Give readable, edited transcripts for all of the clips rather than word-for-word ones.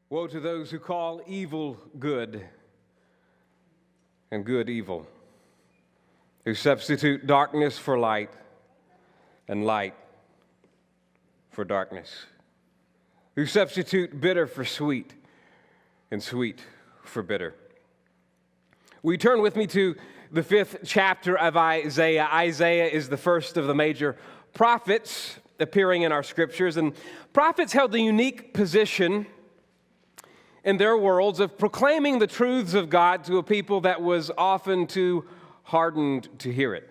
Woe to those who call evil good and good evil, who substitute darkness for light and light for darkness, who substitute bitter for sweet and sweet for bitter. Will you turn with me to the 5th chapter of Isaiah? Isaiah is the first of the major prophets appearing in our scriptures, and prophets held the unique position in their worlds of proclaiming the truths of God to a people that was often too hardened to hear it.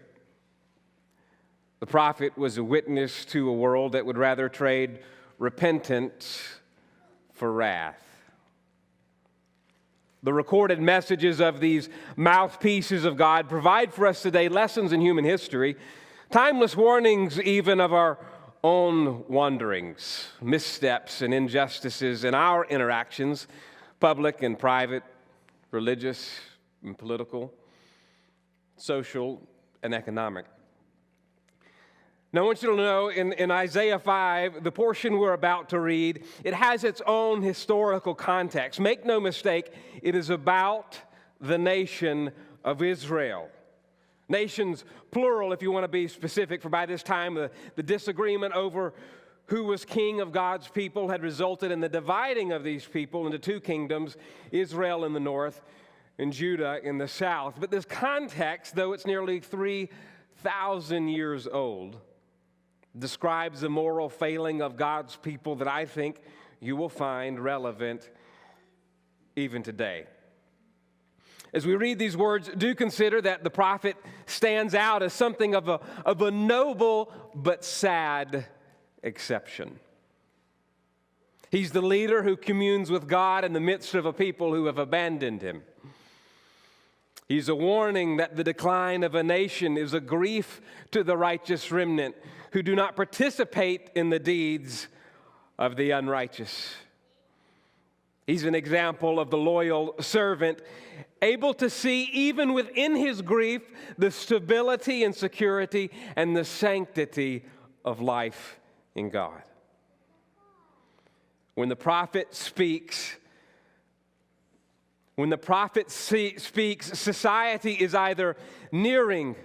The prophet was a witness to a world that would rather trade repentance for wrath. The recorded messages of these mouthpieces of God provide for us today lessons in human history, timeless warnings even of our own wanderings, missteps, and injustices in our interactions, public and private, religious and political, social and economic. Now, I want you to know in Isaiah 5, the portion we're about to read, it has its own historical context. Make no mistake, it is about the nation of Israel. Nations, plural, if you want to be specific, for by this time the disagreement over who was king of God's people had resulted in the dividing of these people into two kingdoms, Israel in the north and Judah in the south. But this context, though it's nearly 3,000 years old, describes the moral failing of God's people that I think you will find relevant even today. As we read these words, do consider that the prophet stands out as something of a noble but sad exception. He's the leader who communes with God in the midst of a people who have abandoned him. He's a warning that the decline of a nation is a grief to the righteous remnant who do not participate in the deeds of the unrighteous. He's an example of the loyal servant, able to see even within his grief the stability and security and the sanctity of life in God. When the prophet speaks, society is either nearing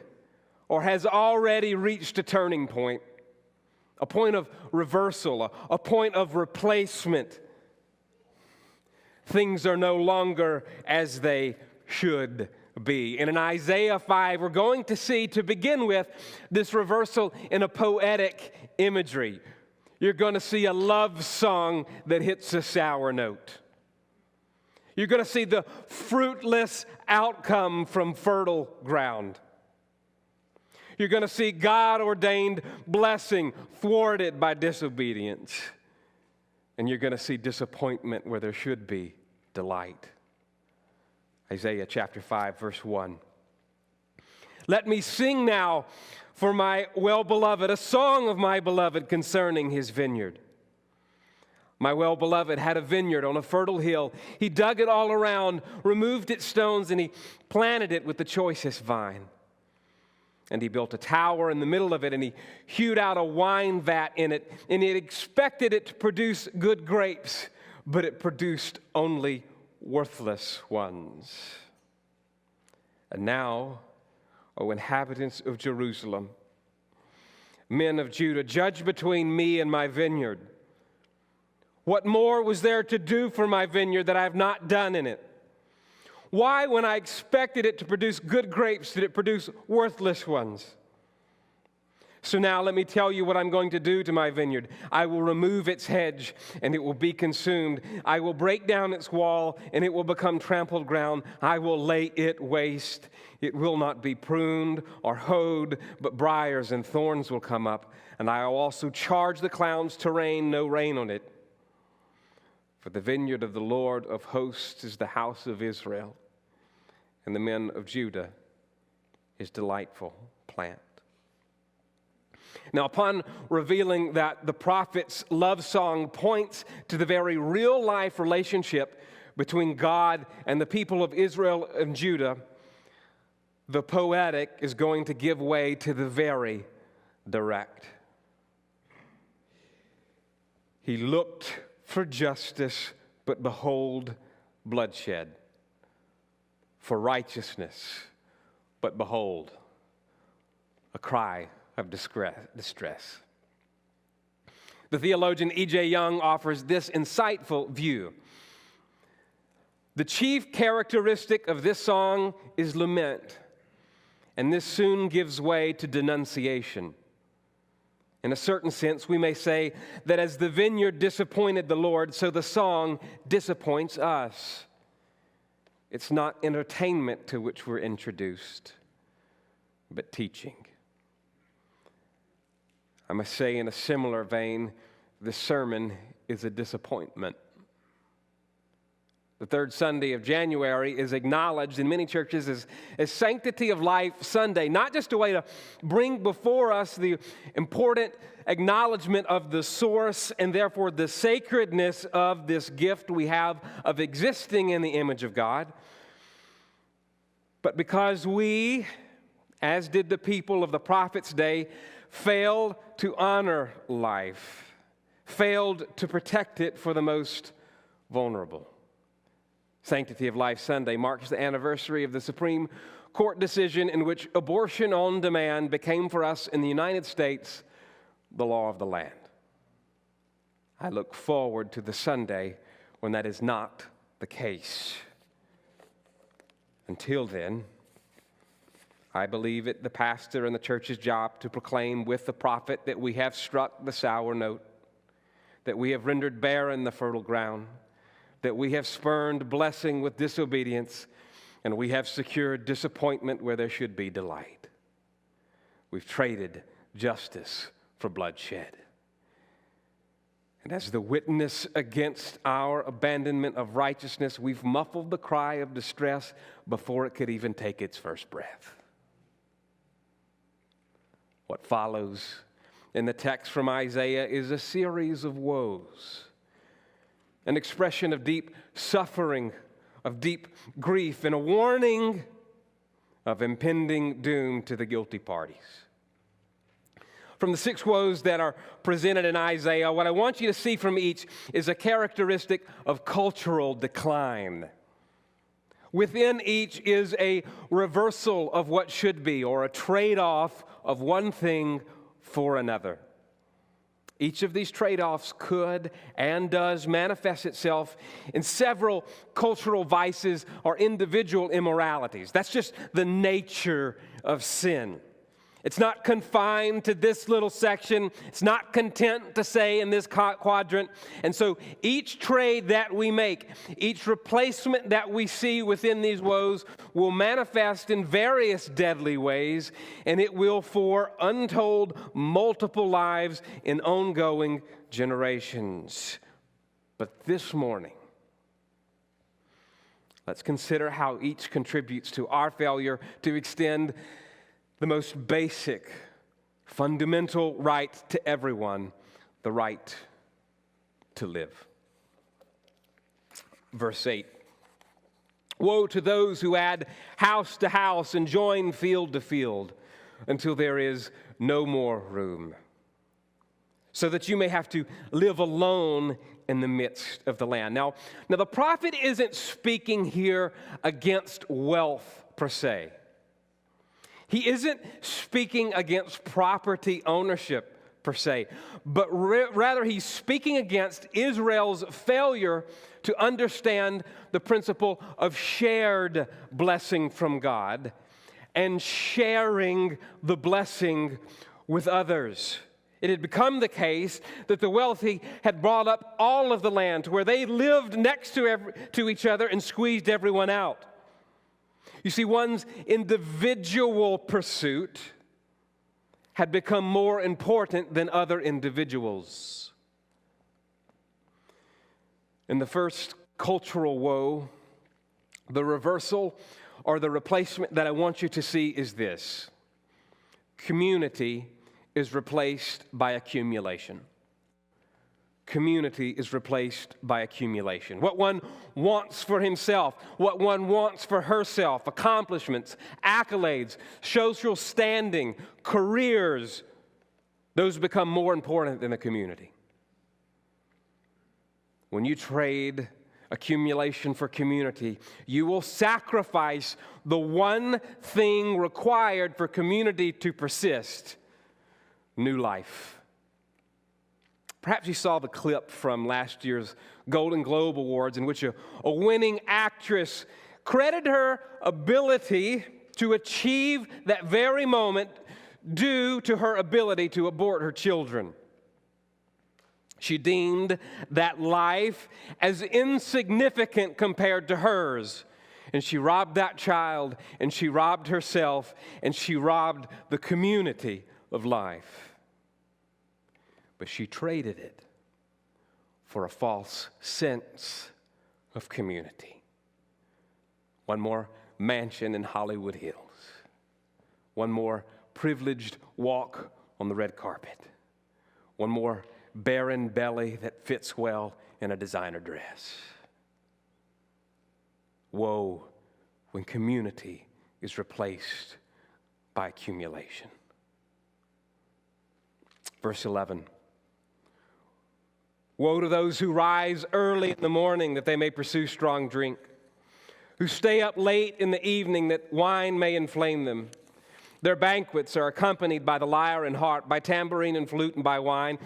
or has already reached a turning point, a point of reversal, a point of replacement. Things are no longer as they should be. And in Isaiah 5, we're going to see, to begin with, this reversal in a poetic imagery. You're going to see a love song that hits a sour note. You're going to see the fruitless outcome from fertile ground. You're going to see God-ordained blessing thwarted by disobedience. And you're going to see disappointment where there should be delight. Isaiah chapter 5, verse 1. Let me sing now for my well-beloved, a song of my beloved concerning his vineyard. My well-beloved had a vineyard on a fertile hill. He dug it all around, removed its stones, and he planted it with the choicest vine. And he built a tower in the middle of it, and he hewed out a wine vat in it, and he expected it to produce good grapes, but it produced only worthless ones. And now, O inhabitants of Jerusalem, men of Judah, judge between me and my vineyard. What more was there to do for my vineyard that I have not done in it? Why, when I expected it to produce good grapes, did it produce worthless ones? So now let me tell you what I'm going to do to my vineyard. I will remove its hedge, and it will be consumed. I will break down its wall, and it will become trampled ground. I will lay it waste. It will not be pruned or hoed, but briars and thorns will come up. And I will also charge the clouds to rain, no rain on it. For the vineyard of the Lord of hosts is the house of Israel, and the men of Judah his delightful plant. Now, upon revealing that the prophet's love song points to the very real-life relationship between God and the people of Israel and Judah, the poetic is going to give way to the very direct. He looked for justice, but behold bloodshed. For righteousness, but behold a cry of distress. The theologian E.J. Young offers this insightful view. The chief characteristic of this song is lament, and this soon gives way to denunciation. In a certain sense, we may say that as the vineyard disappointed the Lord, so the song disappoints us. It's not entertainment to which we're introduced, but teaching. I must say, in a similar vein, this sermon is a disappointment. The third Sunday of January is acknowledged in many churches as Sanctity of Life Sunday, not just a way to bring before us the important acknowledgement of the source and therefore the sacredness of this gift we have of existing in the image of God, but because we, as did the people of the prophet's day, failed to honor life, failed to protect it for the most vulnerable. Sanctity of Life Sunday marks the anniversary of the Supreme Court decision in which abortion on demand became for us in the United States the law of the land. I look forward to the Sunday when that is not the case. Until then, I believe it the pastor and the church's job to proclaim with the prophet that we have struck the sour note, that we have rendered barren the fertile ground, that we have spurned blessing with disobedience, and we have secured disappointment where there should be delight. We've traded justice for bloodshed. And as the witness against our abandonment of righteousness, we've muffled the cry of distress before it could even take its first breath. What follows in the text from Isaiah is a series of woes, an expression of deep suffering, of deep grief, and a warning of impending doom to the guilty parties. From the 6 woes that are presented in Isaiah, what I want you to see from each is a characteristic of cultural decline. Within each is a reversal of what should be, or a trade-off of one thing for another. Each of these trade-offs could and does manifest itself in several cultural vices or individual immoralities. That's just the nature of sin. It's not confined to this little section. It's not content to say in this quadrant. And so each trade that we make, each replacement that we see within these woes will manifest in various deadly ways, and it will for untold multiple lives in ongoing generations. But this morning, let's consider how each contributes to our failure to extend the most basic, fundamental right to everyone, the right to live. Verse 8. Woe to those who add house to house and join field to field until there is no more room, so that you may have to live alone in the midst of the land. Now the prophet isn't speaking here against wealth per se. He isn't speaking against property ownership per se, but rather he's speaking against Israel's failure to understand the principle of shared blessing from God and sharing the blessing with others. It had become the case that the wealthy had bought up all of the land to where they lived next to each other and squeezed everyone out. You see, one's individual pursuit had become more important than other individuals. In the first cultural woe, the reversal or the replacement that I want you to see is this: community is replaced by accumulation. Community is replaced by accumulation. What one wants for himself, what one wants for herself, accomplishments, accolades, social standing, careers, those become more important than the community. When you trade accumulation for community. You will sacrifice the one thing required for community to persist: new life. Perhaps you saw the clip from last year's Golden Globe Awards in which a winning actress credited her ability to achieve that very moment due to her ability to abort her children. She deemed that life as insignificant compared to hers. And she robbed that child, and she robbed herself, and she robbed the community of life. But she traded it for a false sense of community. One more mansion in Hollywood Hills. One more privileged walk on the red carpet. One more barren belly that fits well in a designer dress. Woe when community is replaced by accumulation. Verse 11. Woe to those who rise early in the morning that they may pursue strong drink, who stay up late in the evening that wine may inflame them. Their banquets are accompanied by the lyre and harp, by tambourine and flute, and by wine.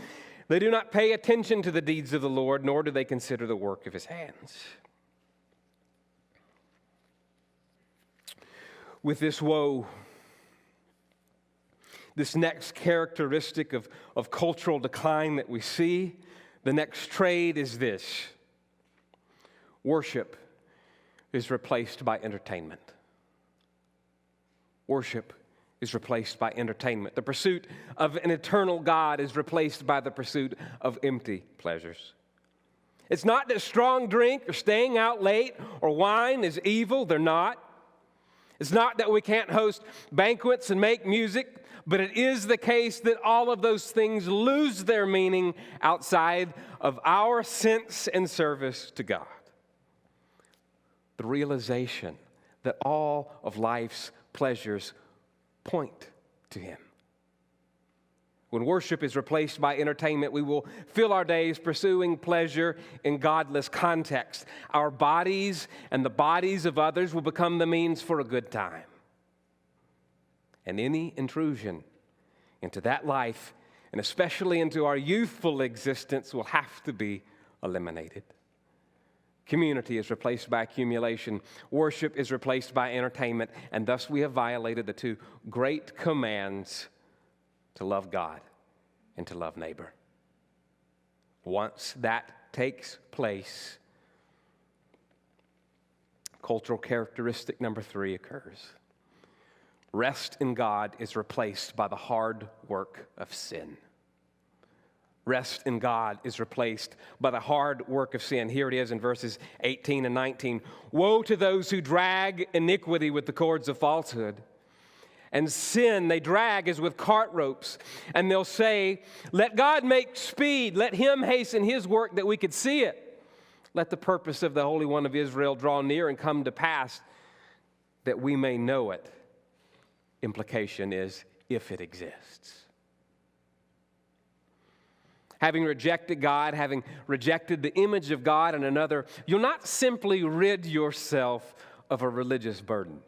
They do not pay attention to the deeds of the Lord, nor do they consider the work of his hands. With this woe, this next characteristic of cultural decline that we see, the next trade is this: worship is replaced by entertainment. Worship is replaced by entertainment. The pursuit of an eternal God is replaced by the pursuit of empty pleasures. It's not that strong drink or staying out late or wine is evil. They're not. It's not that we can't host banquets and make music, but it is the case that all of those things lose their meaning outside of our sense and service to God. The realization that all of life's pleasures point to him. When worship is replaced by entertainment, we will fill our days pursuing pleasure in godless context. Our bodies and the bodies of others will become the means for a good time. And any intrusion into that life, and especially into our youthful existence, will have to be eliminated. Community is replaced by accumulation. Worship is replaced by entertainment. And thus we have violated the two great commands to love God and to love neighbor. Once that takes place, cultural characteristic number 3 occurs. Rest in God is replaced by the hard work of sin. Rest in God is replaced by the hard work of sin. Here it is in verses 18 and 19. Woe to those who drag iniquity with the cords of falsehood. And sin they drag as with cart ropes. And they'll say, let God make speed. Let him hasten his work that we could see it. Let the purpose of the Holy One of Israel draw near and come to pass that we may know it. Implication is, if it exists. Having rejected God, having rejected the image of God in another, you'll not simply rid yourself of a religious burden.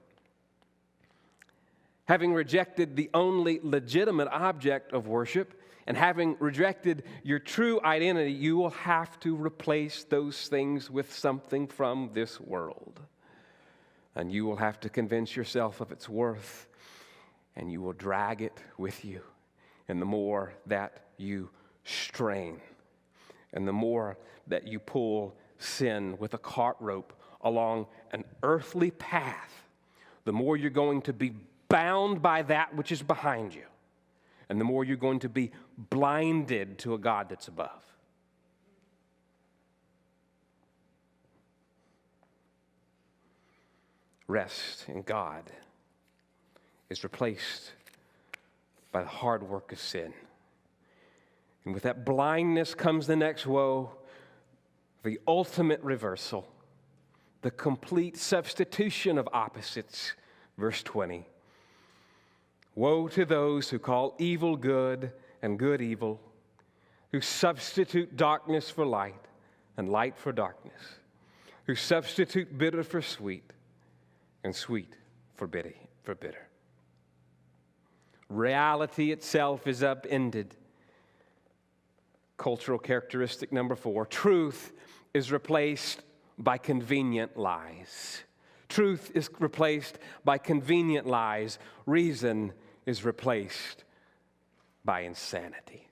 Having rejected the only legitimate object of worship, and having rejected your true identity, you will have to replace those things with something from this world. And you will have to convince yourself of its worth, and you will drag it with you. And the more that you strain, and the more that you pull sin with a cart rope along an earthly path, the more you're going to be bound by that which is behind you, and the more you're going to be blinded to a God that's above. Rest in God is replaced by the hard work of sin. And with that blindness comes the next woe, the ultimate reversal, the complete substitution of opposites. Verse 20. Woe to those who call evil good and good evil, who substitute darkness for light and light for darkness, who substitute bitter for sweet and sweet for bitter. Reality itself is upended. Cultural characteristic number 4, truth is replaced by convenient lies. Truth is replaced by convenient lies. Reason is replaced by insanity.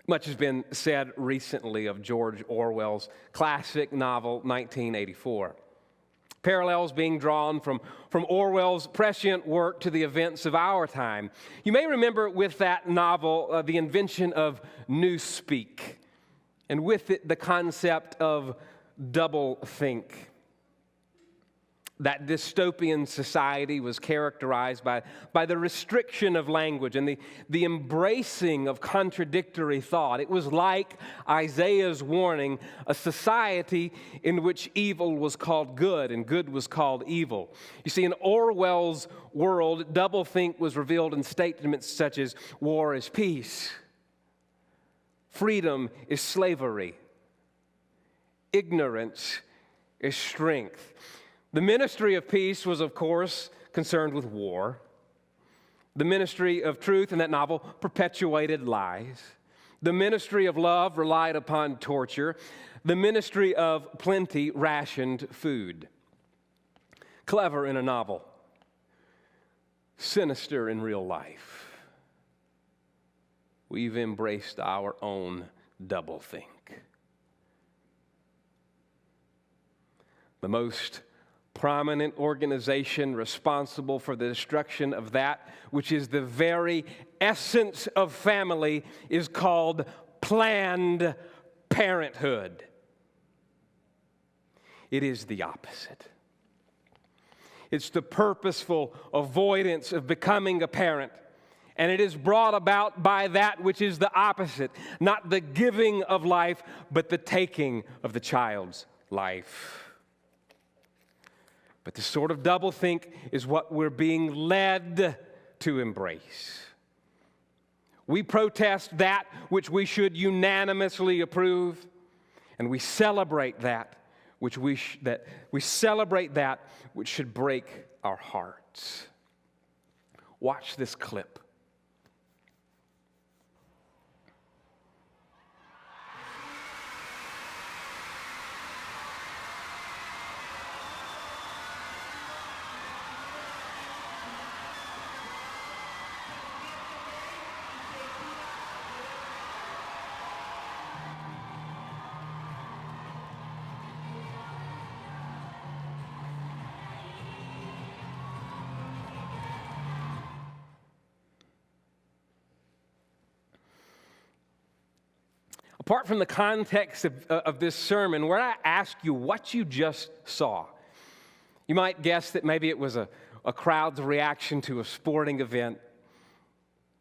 Much has been said recently of George Orwell's classic novel, 1984. Parallels being drawn from Orwell's prescient work to the events of our time. You may remember with that novel the invention of newspeak, and with it the concept of doublethink. That dystopian society was characterized by the restriction of language and the embracing of contradictory thought. It was like Isaiah's warning, a society in which evil was called good and good was called evil. You see, in Orwell's world, doublethink was revealed in statements such as war is peace, freedom is slavery, ignorance is strength. The ministry of peace was, of course, concerned with war. The ministry of truth in that novel perpetuated lies. The ministry of love relied upon torture. The ministry of plenty rationed food. Clever in a novel, sinister in real life. We've embraced our own doublethink. The most prominent organization responsible for the destruction of that which is the very essence of family is called Planned Parenthood. It is the opposite. It's the purposeful avoidance of becoming a parent. And it is brought about by that which is the opposite, not the giving of life, but the taking of the child's life. But this sort of doublethink is what we're being led to embrace. We protest that which we should unanimously approve, and we celebrate that which celebrate that which should break our hearts. Watch this clip. Apart from the context of this sermon, where I ask you what you just saw, you might guess that maybe it was a crowd's reaction to a sporting event,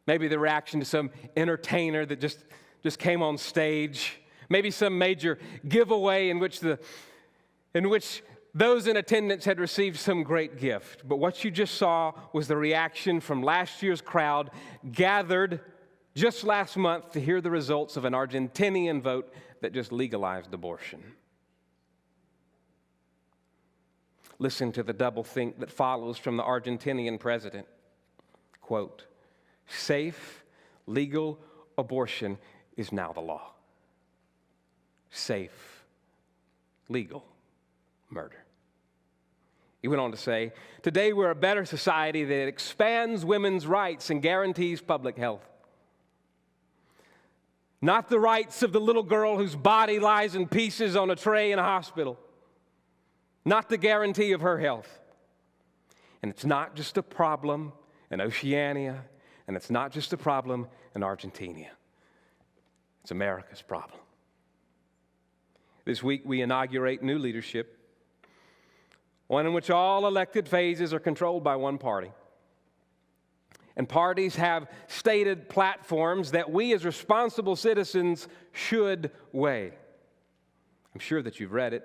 maybe the reaction to some entertainer that just came on stage, maybe some major giveaway in which those in attendance had received some great gift. But what you just saw was the reaction from last year's crowd gathered just last month to hear the results of an Argentinian vote that just legalized abortion. Listen to the doublethink that follows from the Argentinian president. Quote, safe, legal abortion is now the law. Safe, legal murder. He went on to say, today we're a better society that expands women's rights and guarantees public health. Not the rights of the little girl whose body lies in pieces on a tray in a hospital. Not the guarantee of her health. And it's not just a problem in Oceania, and it's not just a problem in Argentina. It's America's problem. This week we inaugurate new leadership, one in which all elected phases are controlled by one party. And parties have stated platforms that we as responsible citizens should weigh. I'm sure that you've read it,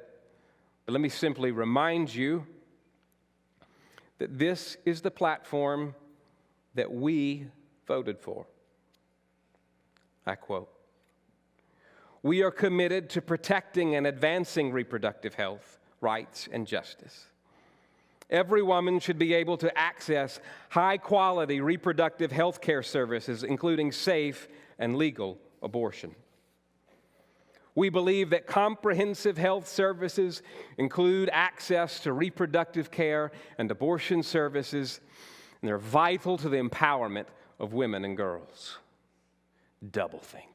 but let me simply remind you that this is the platform that we voted for. I quote, We are committed to protecting and advancing reproductive health, rights, and justice. Every woman should be able to access high-quality reproductive health care services, including safe and legal abortion. We believe that comprehensive health services include access to reproductive care and abortion services, and they're vital to the empowerment of women and girls. Doublethink.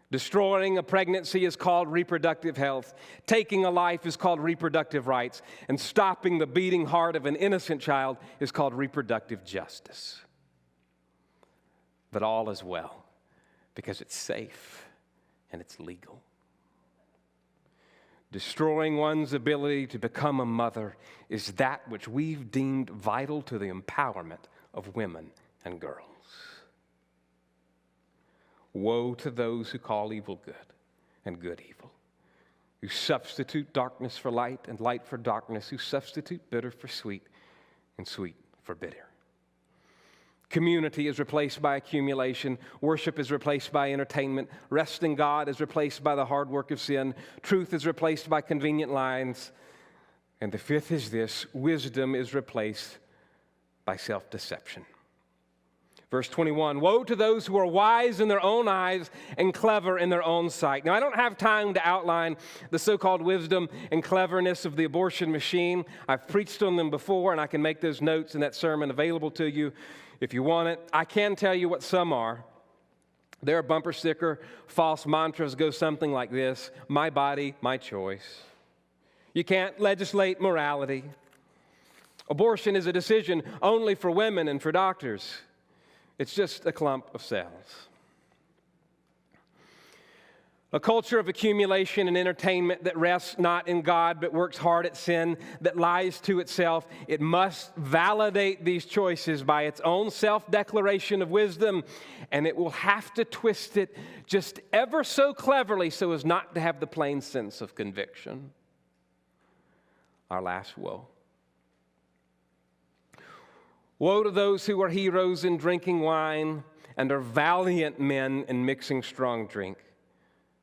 Destroying a pregnancy is called reproductive health. Taking a life is called reproductive rights. And stopping the beating heart of an innocent child is called reproductive justice. But all is well because it's safe and it's legal. Destroying one's ability to become a mother is that which we've deemed vital to the empowerment of women and girls. Woe to those who call evil good and good evil, who substitute darkness for light and light for darkness, who substitute bitter for sweet and sweet for bitter. Community is replaced by accumulation. Worship is replaced by entertainment. Rest in God is replaced by the hard work of sin. Truth is replaced by convenient lines. And the fifth is this: wisdom is replaced by self-deception. Verse 21, woe to those who are wise in their own eyes and clever in their own sight. Now, I don't have time to outline the so-called wisdom and cleverness of the abortion machine. I've preached on them before, and I can make those notes in that sermon available to you if you want it. I can tell you what some are. Their bumper sticker false mantras go something like this: my body, my choice. You can't legislate morality. Abortion is a decision only for women and for doctors. It's just a clump of cells. A culture of accumulation and entertainment that rests not in God but works hard at sin, that lies to itself. It must validate these choices by its own self-declaration of wisdom, and it will have to twist it just ever so cleverly so as not to have the plain sense of conviction. Our last woe. Woe to those who are heroes in drinking wine and are valiant men in mixing strong drink,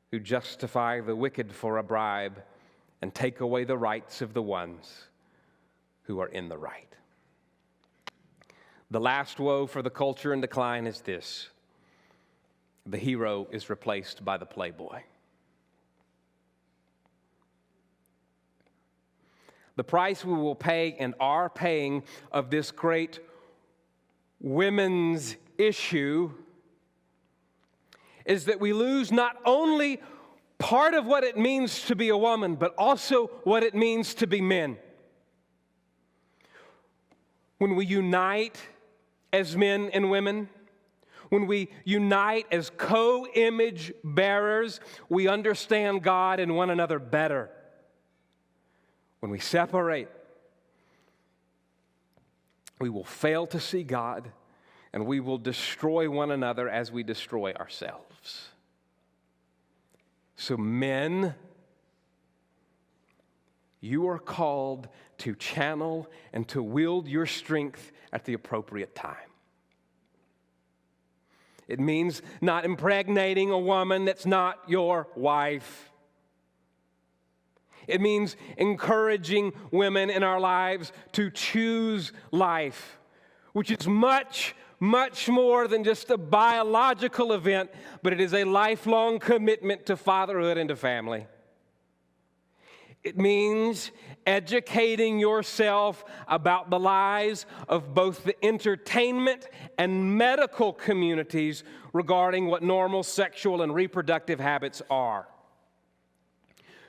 who justify the wicked for a bribe and take away the rights of the ones who are in the right. The last woe for the culture in decline is this: the hero is replaced by the playboy. The price we will pay and are paying of this great women's issue is that we lose not only part of what it means to be a woman, but also what it means to be men. When we unite as men and women, when we unite as co-image bearers, we understand God and one another better. When we separate, we will fail to see God, and we will destroy one another as we destroy ourselves. So men, you are called to channel and to wield your strength at the appropriate time. It means not impregnating a woman that's not your wife. It means encouraging women in our lives to choose life, which is much, much more than just a biological event, but it is a lifelong commitment to fatherhood and to family. It means educating yourself about the lies of both the entertainment and medical communities regarding what normal sexual and reproductive habits are.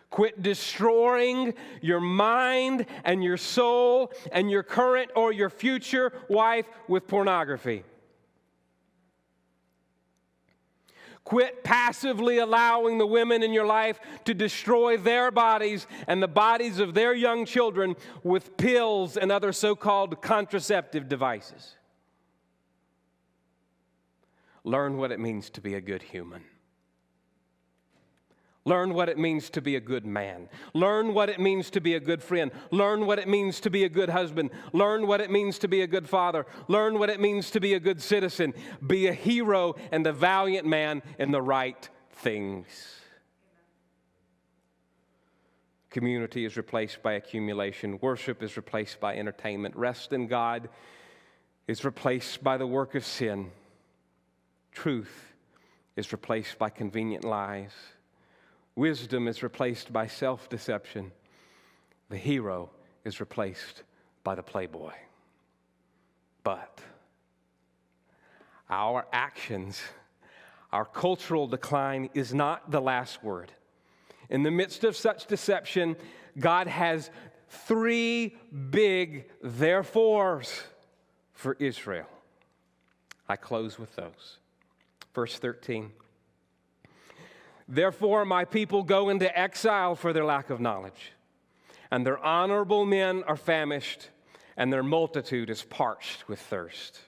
Quit destroying your mind and your soul and your current or your future wife with pornography. Quit passively allowing the women in your life to destroy their bodies and the bodies of their young children with pills and other so-called contraceptive devices. Learn what it means to be a good human. Learn what it means to be a good man. Learn what it means to be a good friend. Learn what it means to be a good husband. Learn what it means to be a good father. Learn what it means to be a good citizen. Be a hero and a valiant man in the right things. Community is replaced by accumulation. Worship is replaced by entertainment. Rest in God is replaced by the work of sin. Truth is replaced by convenient lies. Wisdom is replaced by self-deception. The hero is replaced by the playboy. But our actions, our cultural decline is not the last word. In the midst of such deception, God has 3 big therefores for Israel. I close with those. Verse 13. Therefore, my people go into exile for their lack of knowledge, and their honorable men are famished, and their multitude is parched with thirst.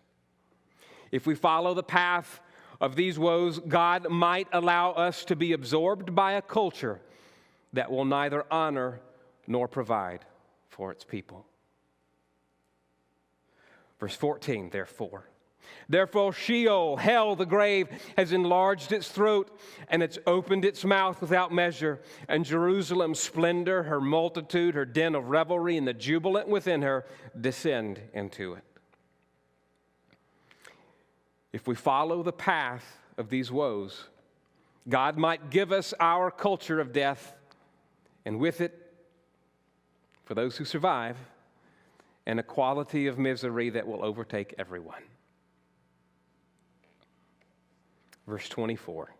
If we follow the path of these woes, God might allow us to be absorbed by a culture that will neither honor nor provide for its people. Verse 14, therefore. Therefore, Sheol, hell, the grave, has enlarged its throat, and it's opened its mouth without measure. And Jerusalem's splendor, her multitude, her den of revelry, and the jubilant within her descend into it. If we follow the path of these woes, God might give us our culture of death, and with it, for those who survive, an equality of misery that will overtake everyone. Verse 24,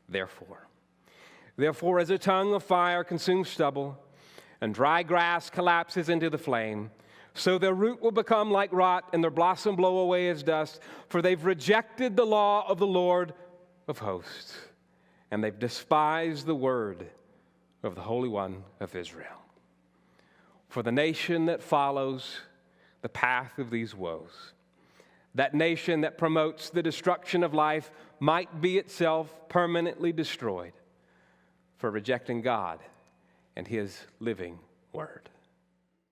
Therefore, as a tongue of fire consumes stubble, and dry grass collapses into the flame, so their root will become like rot, and their blossom blow away as dust, for they've rejected the law of the Lord of hosts, and they've despised the word of the Holy One of Israel. For the nation that follows the path of these woes, that nation that promotes the destruction of life, might be itself permanently destroyed for rejecting God and His living word.